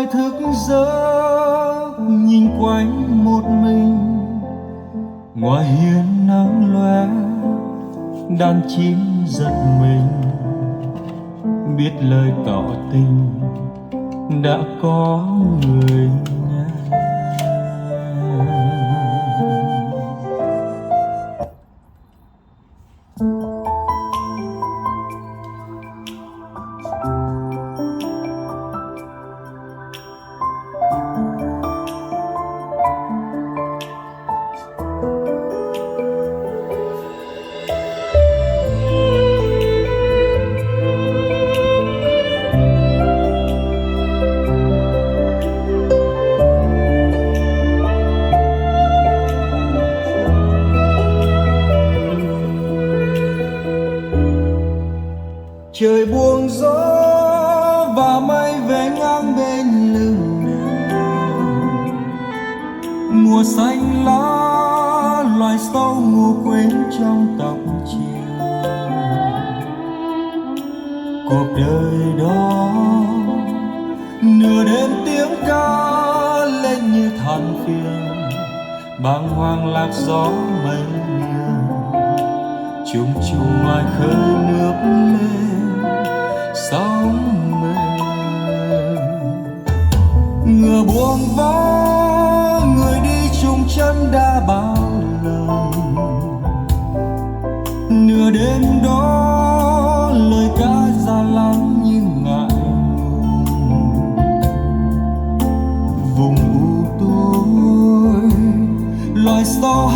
ngoài thức giấc nhìn quanh một mình, ngoài hiên nắng lóe đàn chim giật mình, biết lời tỏ tình đã có người nghe. Trời buông gió và mây về ngang bên lưng nàng, mùa xanh lá loài sâu ngủ quên trong tóc chiều. Cuộc đời đó nửa đêm tiếng ca lên như than phiền, bàng hoàng lạc gió mây nghiêng, chung chung ngoài khơi nước lên sóng mềm. Ngựa buông vó người đi chung chân đã bao lần, nửa đêm đó lời ca già lắm như ngại ngùng. Vùng u tối loài sò